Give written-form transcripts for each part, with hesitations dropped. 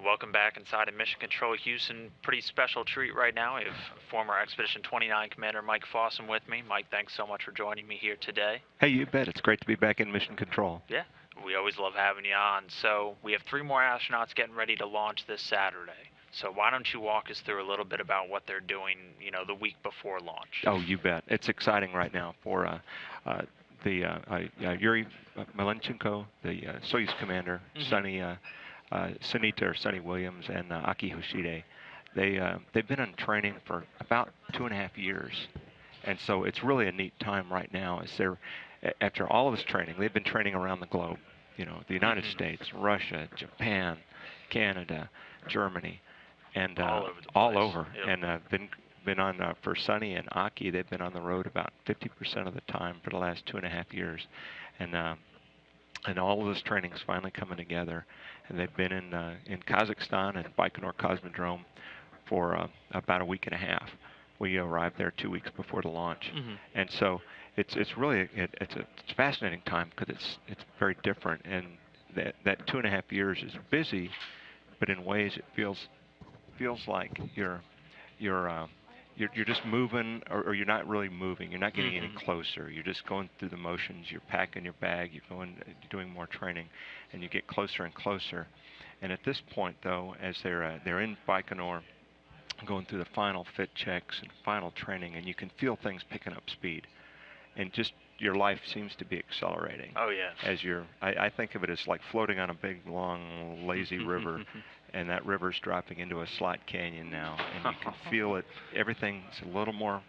Welcome back inside of Mission Control Houston. Pretty special treat right now. We have former Expedition 29 Commander Mike Fossum with me. Mike, thanks so much for joining me here today. Hey, you bet. It's great to be back in Mission Control. Yeah, we always love having you on. So we have 3 more astronauts getting ready to launch this Saturday. So why don't you walk us through a little bit about what they're doing, the week before launch? Oh, you bet. It's exciting right now for Yuri Malenchenko, the Soyuz commander, Sunny Williams, and Aki Hoshide. They've been in training for about 2.5 years, and so it's really a neat time right now. As they're after all of this training, they've been training around the globe. The United States, Russia, Japan, Canada, Germany, and all over. Yep. And been on for Sunny and Aki. They've been on the road about 50% of the time for the last 2.5 years, and all of this training is finally coming together. And they've been in Kazakhstan and Baikonur Cosmodrome for about a week and a half. We arrived there 2 weeks before the launch, and so it's really it's a fascinating time because it's very different, and that 2.5 years is busy, but in ways it feels like you're just moving, or you're not really moving. You're not getting any closer. You're just going through the motions. You're packing your bag. You're doing more training, and you get closer and closer. And at this point, though, as they're in Baikonur, going through the final fit checks and final training, and you can feel things picking up speed, and just your life seems to be accelerating. Oh yeah. As I think of it as like floating on a big, long, lazy river, and that river's dropping into a slot canyon now, and you can feel it. Everything's a little more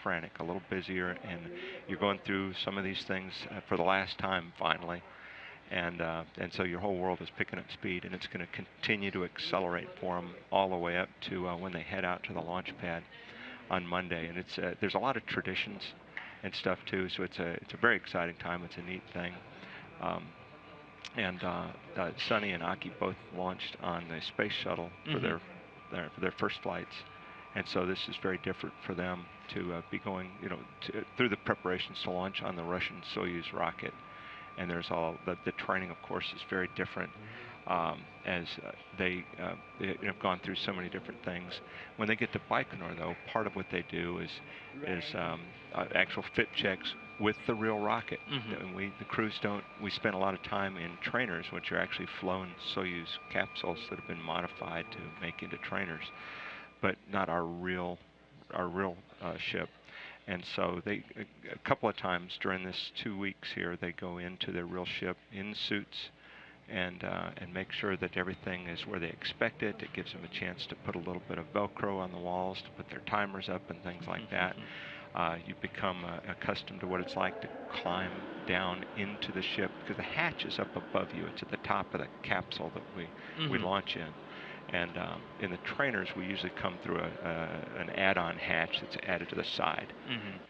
frantic, a little busier, and you're going through some of these things for the last time finally, and so your whole world is picking up speed, and it's going to continue to accelerate for them all the way up to when they head out to the launch pad on Monday. And there's a lot of traditions and stuff too, so it's a very exciting time. It's a neat thing. Sunny and Aki both launched on the space shuttle for their first flights, and so this is very different for them to be going, through the preparations to launch on the Russian Soyuz rocket. And there's all the training, of course, is very different, as they have gone through so many different things. When they get to Baikonur, though, part of what they do is actual fit checks with the real rocket. And the crews don't. We spend a lot of time in trainers, which are actually flown Soyuz capsules that have been modified to make into trainers, but not our real ship. And so a couple of times during this 2 weeks here, they go into their real ship in suits and make sure that everything is where they expect it. It gives them a chance to put a little bit of Velcro on the walls to put their timers up and things like that. You become accustomed to what it's like to climb down into the ship, because the hatch is up above you. It's at the top of the capsule that we launch in. And in the trainers, we usually come through an add-on hatch that's added to the side.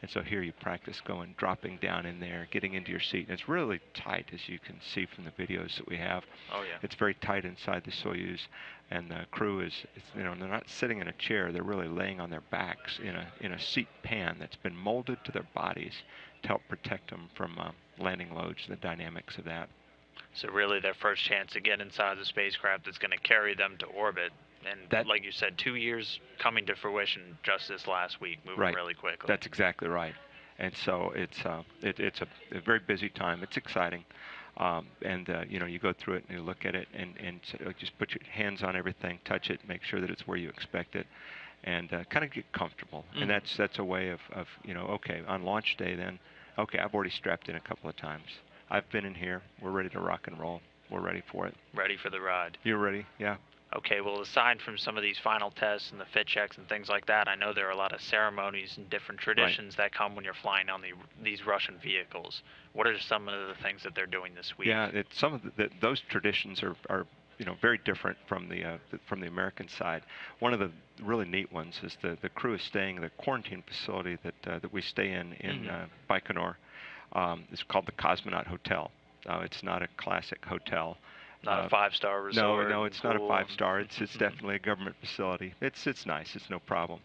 And so here you practice dropping down in there, getting into your seat. And it's really tight, as you can see from the videos that we have. Oh yeah. It's very tight inside the Soyuz, and the crew they're not sitting in a chair. They're really laying on their backs in a seat pan that's been molded to their bodies to help protect them from landing loads, the dynamics of that. So really their first chance to get inside the spacecraft that's going to carry them to orbit. And like you said, 2 years coming to fruition just this last week, moving really quickly. That's exactly right. And so it's a very busy time. It's exciting. You go through it and you look at it and just put your hands on everything, touch it, make sure that it's where you expect it, and kind of get comfortable. And that's a way of okay, on launch day then, okay, I've already strapped in a couple of times. I've been in here. We're ready to rock and roll. We're ready for it. Ready for the ride. You're ready? Yeah. Okay, well, aside from some of these final tests and the fit checks and things like that, I know there are a lot of ceremonies and different traditions that come when you're flying on these Russian vehicles. What are some of the things that they're doing this week? Yeah, some of those traditions are very different from the American side. One of the really neat ones is the crew is staying in the quarantine facility that we stay in Baikonur. It's called the Cosmonaut Hotel. It's not a classic hotel. Not a 5-star resort. No, it's not a 5-star. It's definitely a government facility. It's nice. It's no problem.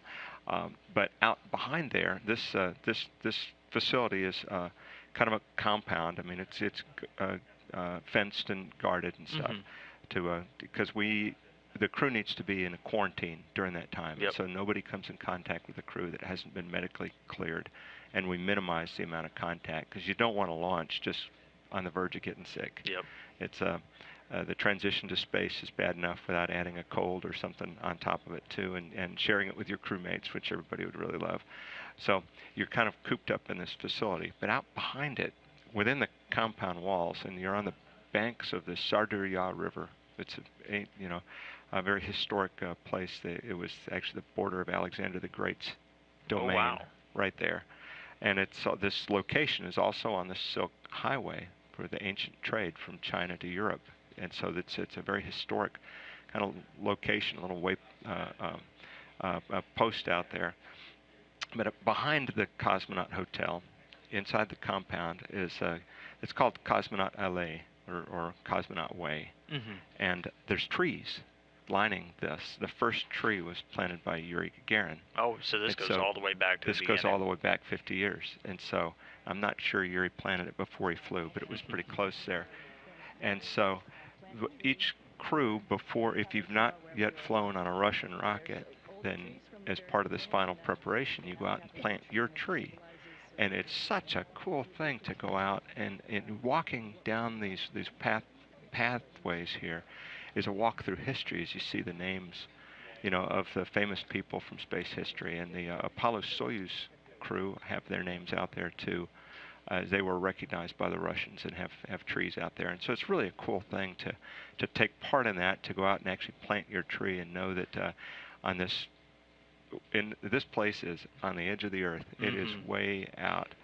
But out behind there, this facility is kind of a compound. I mean, it's fenced and guarded and stuff. because the crew needs to be in a quarantine during that time, Yep. so nobody comes in contact with the crew that hasn't been medically cleared, and we minimize the amount of contact because you don't want to launch just on the verge of getting sick. Yep. It's the transition to space is bad enough without adding a cold or something on top of it too, and sharing it with your crewmates, which everybody would really love. So you're kind of cooped up in this facility, but out behind it, within the compound walls, and you're on the banks of the Sarduria River. It's a very historic place. It was actually the border of Alexander the Great's domain. Oh, wow. Right there. And this location is also on the Silk Highway for the ancient trade from China to Europe. And so it's a very historic kind of location, a little post out there. But behind the Cosmonaut Hotel, inside the compound, it's called Cosmonaut Alley or Cosmonaut Way. Mm-hmm. And there's trees lining this. The first tree was planted by Yuri Gagarin. Oh, so this goes all the way back to the beginning. This goes all the way back 50 years. And so I'm not sure Yuri planted it before he flew, but it was pretty close there. And so each crew, if you've not yet flown on a Russian rocket, then as part of this final preparation, you go out and plant your tree. And it's such a cool thing to go out and walking down these pathways here is a walk through history as you see the names, of the famous people from space history. And the Apollo-Soyuz crew have their names out there too, as they were recognized by the Russians and have trees out there. And so it's really a cool thing to take part in that, to go out and actually plant your tree and know that this place is on the edge of the earth. Mm-hmm. It is way out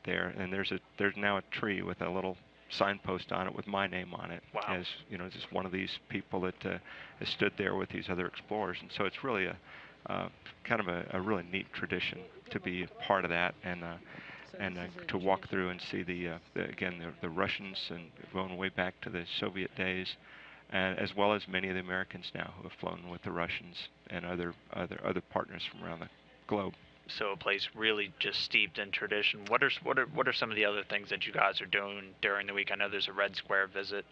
there, and there's now a tree with a little signpost on it with my name on it. Wow. As just one of these people that has stood there with these other explorers. And so it's really kind of a really neat tradition to be part of that, and to walk through and see the Russians, and going way back to the Soviet days, and as well as many of the Americans now who have flown with the Russians and other partners from around the globe. So a place really just steeped in tradition. What are some of the other things that you guys are doing during the week? I know there's a Red Square visit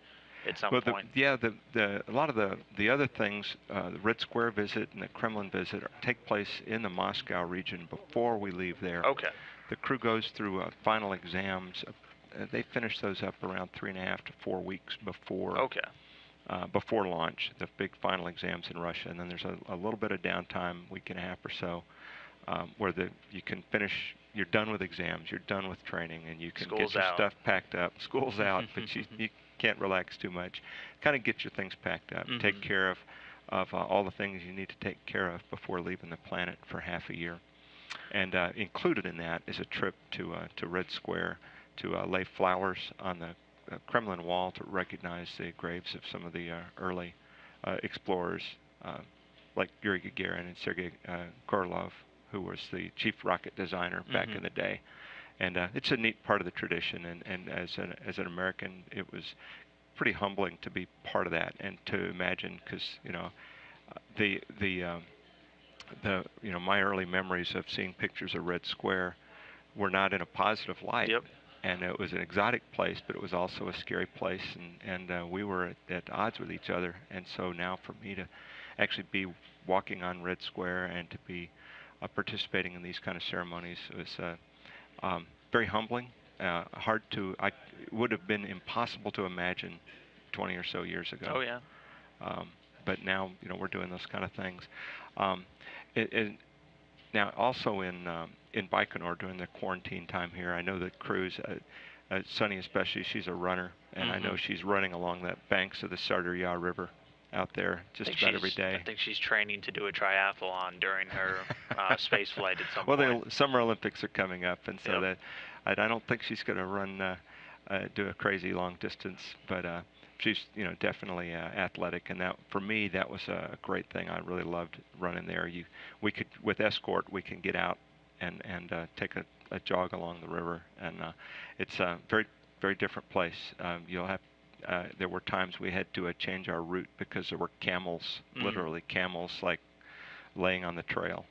at some point. A lot of the other things, the Red Square visit and the Kremlin visit, take place in the Moscow region before we leave there. Okay. The crew goes through final exams. They finish those up around 3.5 to 4 weeks before. Okay. Before launch, the big final exams in Russia, and then there's a little bit of downtime, week and a half or so, where you can finish. You're done with exams, you're done with training, and you can School's get your out. stuff packed up. School's out, but you can't relax too much. Kind of get your things packed up, Mm-hmm. take care of all the things you need to take care of before leaving the planet for half a year. And included in that is a trip to Red Square to lay flowers on the Kremlin wall to recognize the graves of some of the early explorers, like Yuri Gagarin and Sergei Korolev, who was the chief rocket designer back in the day. And it's a neat part of the tradition. And as an American, it was pretty humbling to be part of that and to imagine, because my early memories of seeing pictures of Red Square were not in a positive light. Yep. And it was an exotic place, but it was also a scary place, and we were at odds with each other. And so now for me to actually be walking on Red Square and to be participating in these kind of ceremonies was very humbling. It would have been impossible to imagine 20 or so years ago. Oh yeah. But now we're doing those kind of things. Now also in Baikonur during the quarantine time here, I know that crews, Sunny especially, she's a runner, and I know she's running along the banks of the Sarduria River out there just about every day. I think she's training to do a triathlon during her space flight at some point. Well, the Summer Olympics are coming up, and so Yep. I don't think she's going to run do a crazy long distance, but she's definitely athletic, and that for me that was a great thing. I really loved running there. We could, with escort, we can get out and take a jog along the river, and it's a very, very different place. There were times we had to change our route because there were camels, literally camels, like laying on the trail.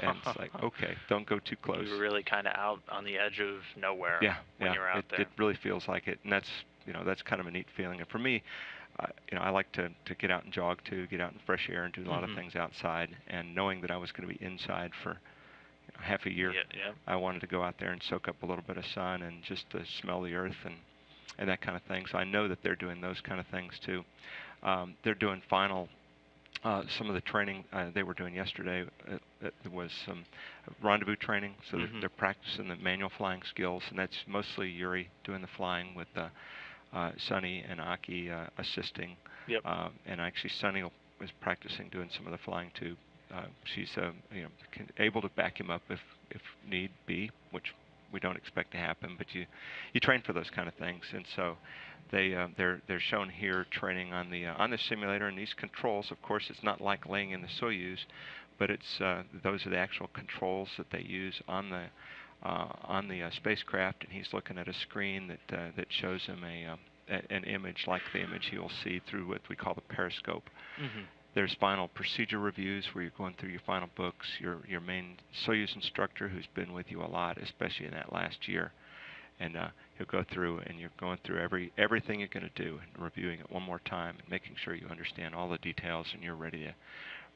And it's like, okay, don't go too close. You were really kind of out on the edge of nowhere when you were out there. It really feels like it, and that's that's kind of a neat feeling. And for me, I like to get out and jog too, get out in fresh air and do a lot of things outside. And knowing that I was going to be inside for half a year, I wanted to go out there and soak up a little bit of sun and just to smell the earth and that kind of thing. So I know that they're doing those kind of things too. They're doing some of the training they were doing yesterday. There was some rendezvous training, so they're practicing the manual flying skills, and that's mostly Yuri doing the flying with Sonny and Aki assisting. And actually, Sonny was practicing doing some of the flying too. She's able to back him up if need be, which we don't expect to happen, but you train for those kind of things. And so they're shown here training on the simulator, and these controls, of course, it's not like laying in the Soyuz, but it's those are the actual controls that they use on the spacecraft, and he's looking at a screen that shows him an image like the image you'll see through what we call the periscope. There's final procedure reviews where you're going through your final books. Your main Soyuz instructor, who's been with you a lot, especially in that last year, and he'll go through, and you're going through everything you're going to do, and reviewing it one more time, and making sure you understand all the details, and you're ready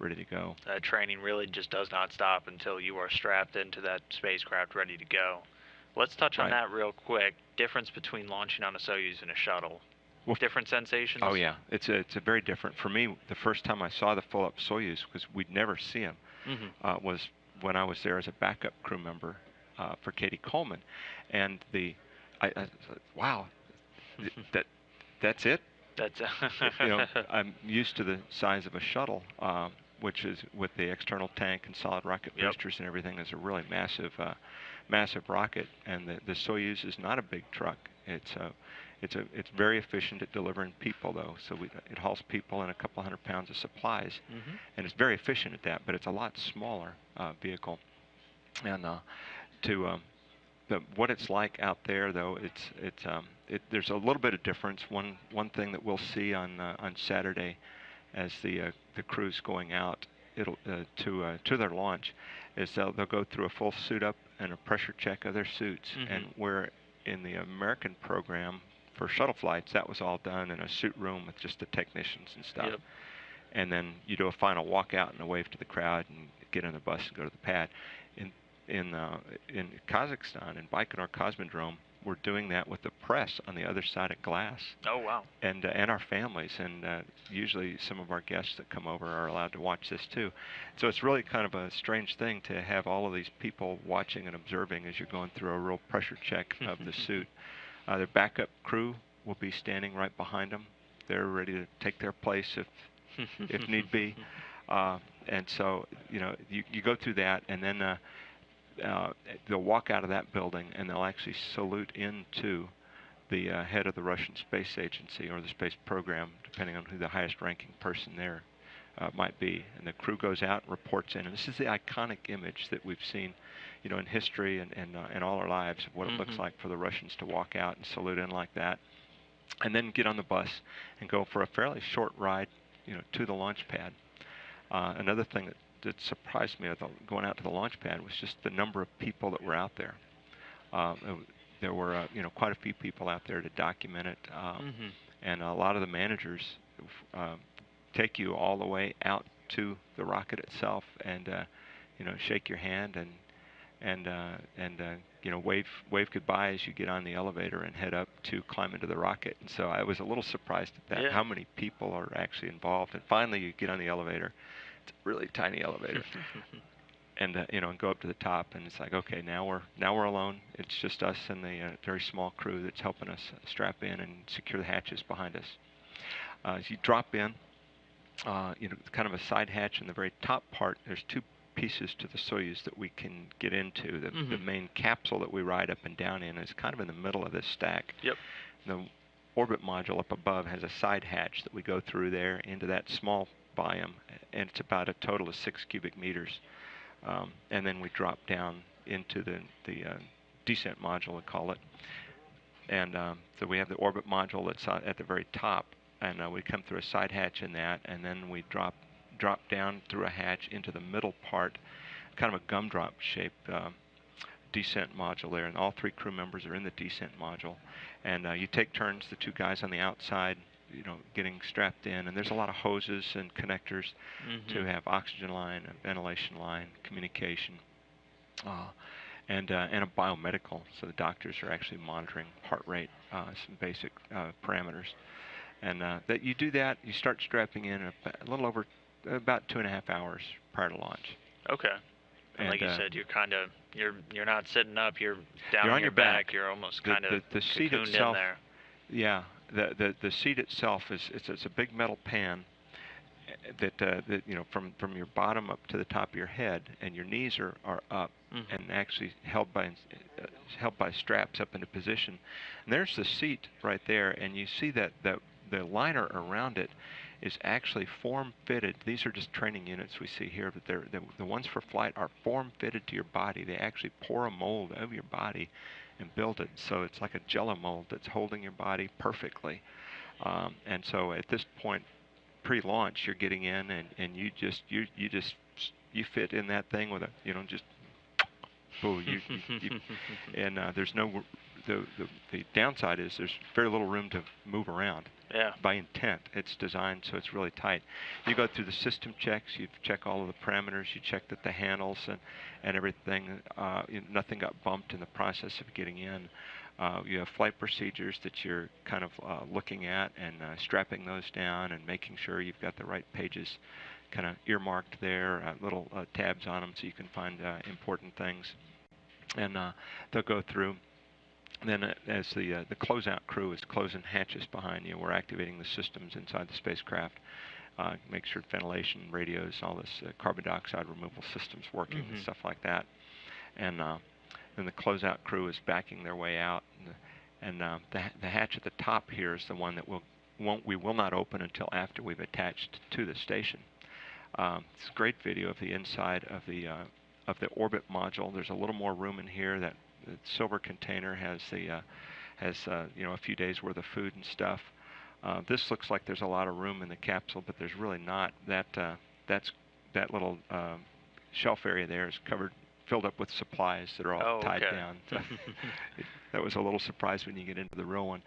to go. Training really just does not stop until you are strapped into that spacecraft, ready to go. Let's touch on that real quick. Difference between launching on a Soyuz and a shuttle. Well, different sensations? Oh yeah, it's a very different. For me, the first time I saw the full-up Soyuz, because we'd never see him, was when I was there as a backup crew member for Katie Coleman, and I wow, that's it. That's I'm used to the size of a shuttle, which is with the external tank and solid rocket boosters and everything. Is a really massive rocket, and the Soyuz is not a big truck. It's very efficient at delivering people, though. So it hauls people and a couple hundred pounds of supplies, and it's very efficient at that. But it's a lot smaller vehicle, and what it's like out there, though, there's a little bit of difference. One thing that we'll see on Saturday, as the crew's going out, to their launch, is they'll go through a full suit up and a pressure check of their suits, and where in the American program for shuttle flights, that was all done in a suit room with just the technicians and stuff. And then you do a final walkout and a wave to the crowd and get on the bus and go to the pad. In Kazakhstan, in Baikonur Cosmodrome, we're doing that with the press on the other side of glass. Oh wow! And our families, and usually some of our guests that come over are allowed to watch this too. So it's really kind of a strange thing to have all of these people watching and observing as you're going through a real pressure check of the suit. Their backup crew will be standing right behind them. They're ready to take their place if need be. And so you go through that, and then they'll walk out of that building, and they'll actually salute into the head of the Russian Space Agency or the space program, depending on who the highest ranking person there might be. And the crew goes out and reports in. And this is the iconic image that we've seen, in history and all our lives, of what it looks like for the Russians to walk out and salute in like that, and then get on the bus and go for a fairly short ride, to the launch pad. Another thing that surprised me going out to the launch pad was just the number of people that were out there. There were quite a few people out there to document it, and a lot of the managers take you all the way out to the rocket itself, and shake your hand and wave goodbye as you get on the elevator and head up to climb into the rocket. And so I was a little surprised at that, how many people are actually involved. And finally, you get on the elevator. It's a really tiny elevator, and and go up to the top, and it's like, okay, now we're alone. It's just us and the very small crew that's helping us strap in and secure the hatches behind us. As you drop in, kind of a side hatch in the very top part. There's two pieces to the Soyuz that we can get into. The main capsule that we ride up and down in is kind of in the middle of this stack. The orbit module up above has a side hatch that we go through there into that small volume, and it's about a total of 6 cubic meters. And then we drop down into the descent module, we call it. And so we have the orbit module that's at the very top, and we come through a side hatch in that, and then we drop down through a hatch into the middle part, kind of a gumdrop shape descent module there, and all 3 crew members are in the descent module. And you take turns, the 2 guys on the outside, getting strapped in, and there's a lot of hoses and connectors to have oxygen line, a ventilation line, communication, and a biomedical. So the doctors are actually monitoring heart rate, some basic parameters. And that you do that, you start strapping in a little over about 2.5 hours prior to launch. Okay. And like you said, you're not sitting up, you're down you're on your back. You're almost kind of the seat cocooned itself, in there. Yeah, the seat itself it's a big metal pan that from your bottom up to the top of your head, and your knees are up and actually held by straps up into position. And there's the seat right there, and you see that the liner around it is actually form-fitted. These are just training units we see here, but the ones for flight are form-fitted to your body. They actually pour a mold over your body and build it, so it's like a jello mold that's holding your body perfectly. And so at this point, pre-launch, you're getting in, and you fit in that thing with a just boo. And there's no the downside is there's very little room to move around. Yeah. By intent, it's designed so it's really tight. You go through the system checks. You check all of the parameters. You check that the handles and everything, nothing got bumped in the process of getting in. You have flight procedures that you're kind of looking at and strapping those down and making sure you've got the right pages kind of earmarked there, little tabs on them so you can find important things. And they'll go through. And then as the closeout crew is closing hatches behind you, we're activating the systems inside the spacecraft. Make sure ventilation, radios, all this carbon dioxide removal systems working and stuff like that. And then the closeout crew is backing their way out. And the hatch at the top here is the one that we will not open until after we've attached to the station. It's a great video of the inside of the orbit module. There's a little more room in here. That the silver container has a few days worth of food and stuff. This looks like there's a lot of room in the capsule, but there's really not. That little shelf area there is filled up with supplies that are all tied down. So that was a little surprise when you get into the real one.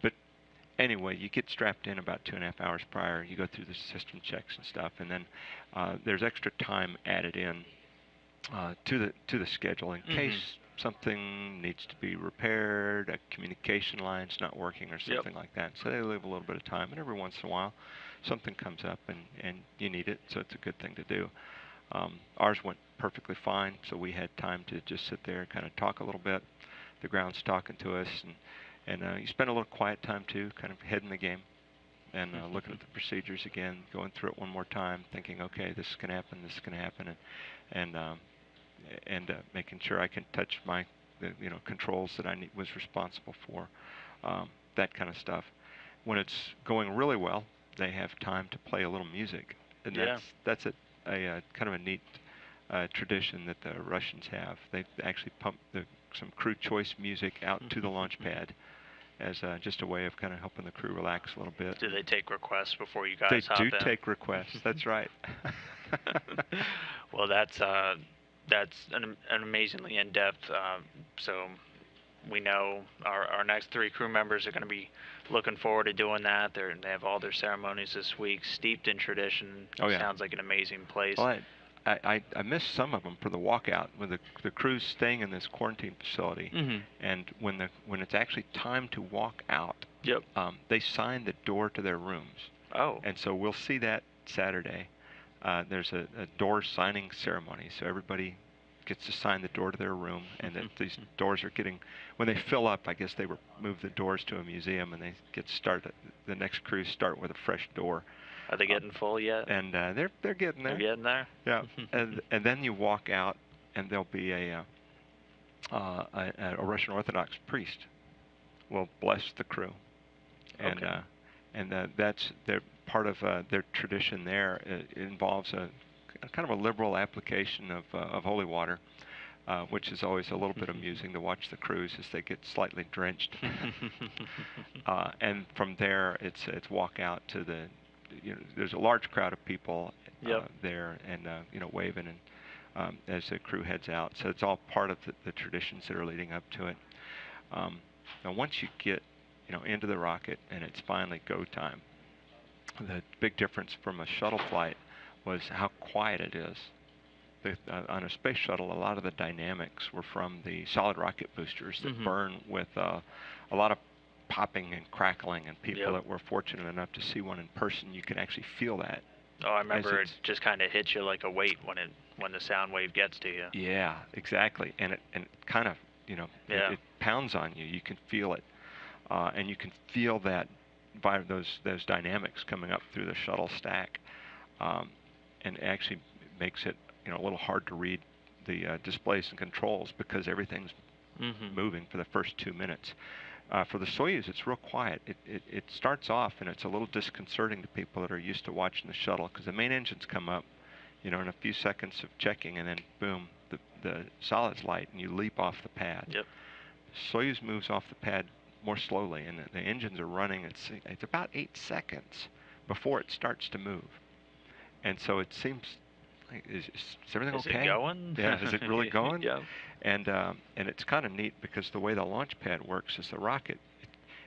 But anyway, you get strapped in about 2.5 hours prior. You go through the system checks and stuff, and then there's extra time added in to the schedule in case something needs to be repaired, a communication line's not working or something like that. So they leave a little bit of time, and every once in a while something comes up and you need it, so it's a good thing to do. Ours went perfectly fine, so we had time to just sit there and kind of talk a little bit. The ground's talking to us, and you spend a little quiet time too, kind of head in the game, and looking at the procedures again, going through it one more time, thinking, okay, this is going to happen, this is going to happen, and making sure I can touch my controls that I was responsible for, that kind of stuff. When it's going really well, they have time to play a little music, and that's a kind of a neat tradition that the Russians have. They actually pump some crew choice music out to the launch pad as just a way of kind of helping the crew relax a little bit. Do they take requests before you guys hop in? in? They do take requests. That's right. Well, that's an amazingly in-depth. So we know our next 3 crew members are going to be looking forward to doing that. They have all their ceremonies this week, steeped in tradition. Oh, yeah. Sounds like an amazing place. Well, I missed some of them for the walkout with the crew's staying in this quarantine facility, and when it's actually time to walk out, they sign the door to their rooms. Oh. And so we'll see that Saturday. There's a door signing ceremony, so everybody gets to sign the door to their room, and that these doors are when they fill up, I guess they move the doors to a museum, and they get started. The next crews start with a fresh door. Are they getting full yet? And they're getting there. They're getting there. Yeah, and then you walk out, and there'll be a Russian Orthodox priest will bless the crew, and that's part of their tradition. There it involves a kind of a liberal application of holy water, which is always a little bit amusing to watch the crews as they get slightly drenched. And from there, it's walk out to the. There's a large crowd of people there, and waving and as the crew heads out. So it's all part of the traditions that are leading up to it. Now once you get into the rocket and it's finally go time, the big difference from a shuttle flight was how quiet it is. On a space shuttle, a lot of the dynamics were from the solid rocket boosters that burn with a lot of popping and crackling, and people that were fortunate enough to see one in person, you can actually feel that. Oh, I remember it just kind of hits you like a weight when the sound wave gets to you. Yeah, exactly, and it kind of it pounds on you. You can feel it, and you can feel that by those dynamics coming up through the shuttle stack, and actually makes it a little hard to read the displays and controls because everything's moving for the first 2 minutes. For the Soyuz, it's real quiet. It starts off and it's a little disconcerting to people that are used to watching the shuttle because the main engines come up, in a few seconds of checking, and then boom, the solids light and you leap off the pad. Yep. Soyuz moves off the pad more slowly, and the engines are running. It's about 8 seconds before it starts to move, and so it seems. Is everything okay? Is it going? Yeah, is it really going? Yeah. And it's kind of neat because the way the launch pad works is the rocket,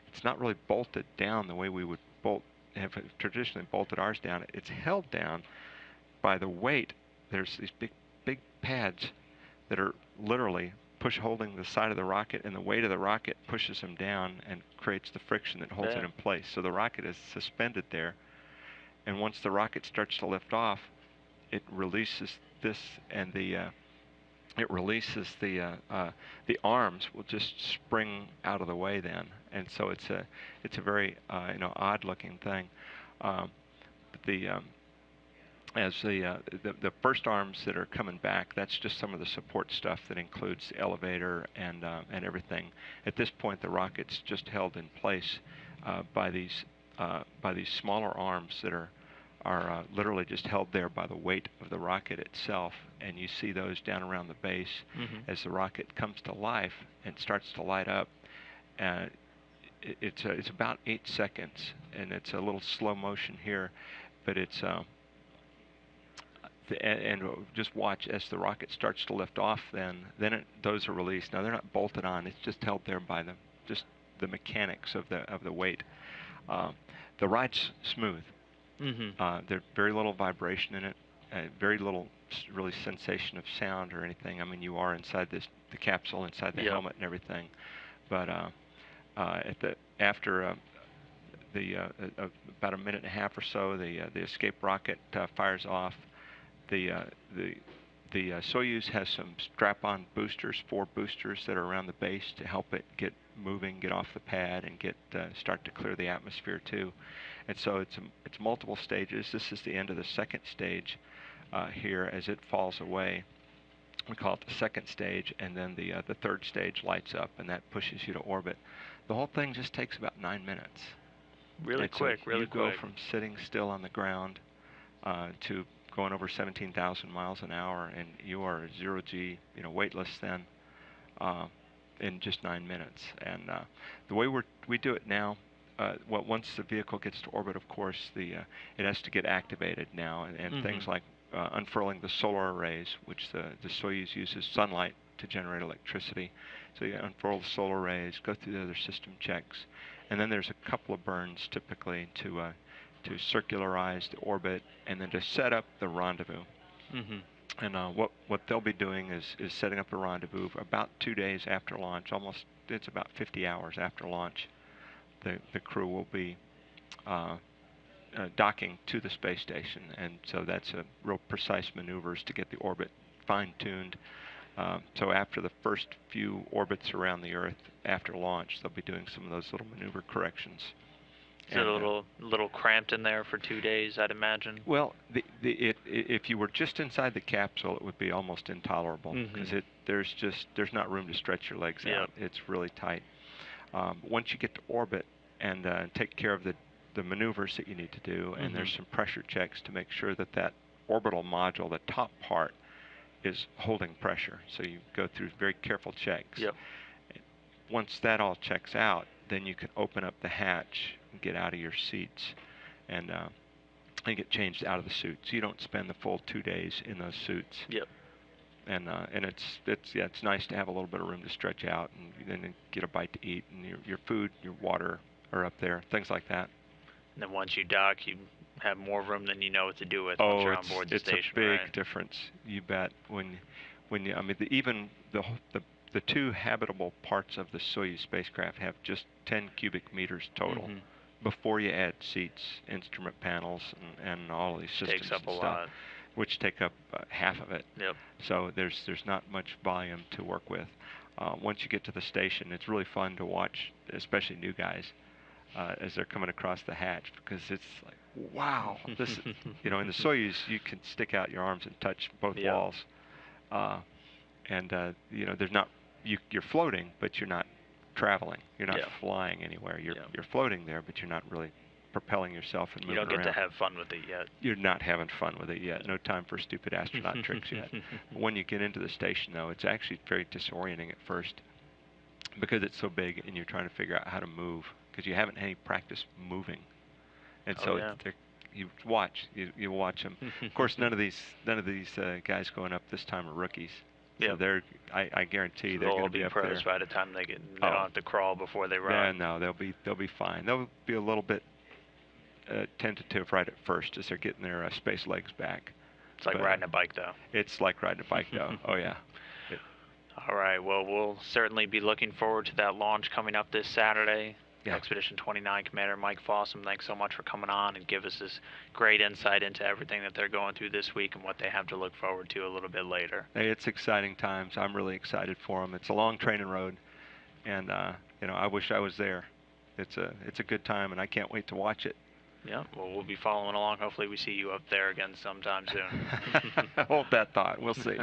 it's not really bolted down the way we would have traditionally bolted ours down. It's held down by the weight. There's these big pads that are literally holding the side of the rocket, and the weight of the rocket pushes them down and creates the friction that holds it in place. So the rocket is suspended there, and once the rocket starts to lift off, it releases this, and the arms will just spring out of the way then, and so it's a very odd looking thing. As the first arms that are coming back, that's just some of the support stuff that includes the elevator and everything. At this point, the rocket's just held in place by these smaller arms that are literally just held there by the weight of the rocket itself, and you see those down around the base as the rocket comes to life and starts to light up. It's about 8 seconds, and it's a little slow motion here, but it's and just watch as the rocket starts to lift off. Then those are released. Now they're not bolted on; it's just held there by just the mechanics of the weight. The ride's smooth. There's very little vibration in it, very little really sensation of sound or anything. I mean, you are inside the capsule, inside the helmet and everything. But after about a minute and a half or so, the escape rocket fires off. The Soyuz has some strap-on boosters, 4 boosters that are around the base to help it get moving, get off the pad, and start to clear the atmosphere too. And so it's multiple stages. This is the end of the second stage here as it falls away. We call it the second stage, and then the third stage lights up, and that pushes you to orbit. The whole thing just takes about 9 minutes. Really quick. You go from sitting still on the ground to going over 17,000 miles an hour, and you are 0G, weightless then, in just 9 minutes. And the way we do it now, once the vehicle gets to orbit, of course, it has to get activated now, and things like unfurling the solar arrays, which the Soyuz uses sunlight to generate electricity. So you unfurl the solar arrays, go through the other system checks, and then there's a couple of burns typically to circularize the orbit, and then to set up the rendezvous. And what they'll be doing is setting up a rendezvous about 2 days after launch. It's about 50 hours after launch. The crew will be docking to the space station, and so that's a real precise maneuvers to get the orbit fine-tuned. So after the first few orbits around the Earth after launch, they'll be doing some of those little maneuver corrections. Is it a little cramped in there for 2 days, I'd imagine? Well, if you were just inside the capsule, it would be almost intolerable because there's not room to stretch your legs out. It's really tight. Once you get to orbit and take care of the maneuvers that you need to do, and there's some pressure checks to make sure that orbital module, the top part, is holding pressure. So you go through very careful checks. Once that all checks out, then you can open up the hatch and get out of your seats and get changed out of the suit. So you don't spend the full 2 days in those suits. And it's nice to have a little bit of room to stretch out and then get a bite to eat, and your food, your water are up there, things like that. And then once you dock, you have more room than you know what to do with once Oh, you're on board the it's a station, big right? difference. You bet. When you, I mean, even the two habitable parts of the Soyuz spacecraft have just 10 cubic meters total. Mm-hmm. Before you add seats, instrument panels, and all of these systems Takes up and a stuff, lot. which take up half of it. Yep. So there's not much volume to work with. Once you get to the station, it's really fun to watch, especially new guys, as they're coming across the hatch, because it's like, wow, this is, in the Soyuz you can stick out your arms and touch both Yep. walls, and there's not you're floating, but you're not traveling. You're not Yep. flying anywhere. You're Yep. you're floating there, but you're not really propelling yourself and You moving don't get around. to have fun with it yet. You're not having fun with it yet. No time for stupid astronaut tricks yet. When you get into the station, though, it's actually very disorienting at first because it's so big and you're trying to figure out how to move because you haven't had any practice moving. And Oh, so yeah. you watch them. Of course, none of these guys going up this time are rookies. So Yep. I guarantee So they're they'll going all to be be up pros there. by the time they Oh. don't have to crawl before they Yeah, ride. no, they'll be fine. They'll be a little bit tentative right at first as they're getting their space legs back. It's like But riding a bike, though. it's like riding a bike, though. Oh yeah. All right. Well, we'll certainly be looking forward to that launch coming up this Saturday. Yeah. Expedition 29 Commander Mike Fossum, thanks so much for coming on and give us this great insight into everything that they're going through this week and what they have to look forward to a little bit later. Hey, it's exciting times. I'm really excited for them. It's a long training road, and I wish I was there. It's a good time, and I can't wait to watch it. Yeah, well, we'll be following along. Hopefully we see you up there again sometime soon. Hold that thought. We'll see.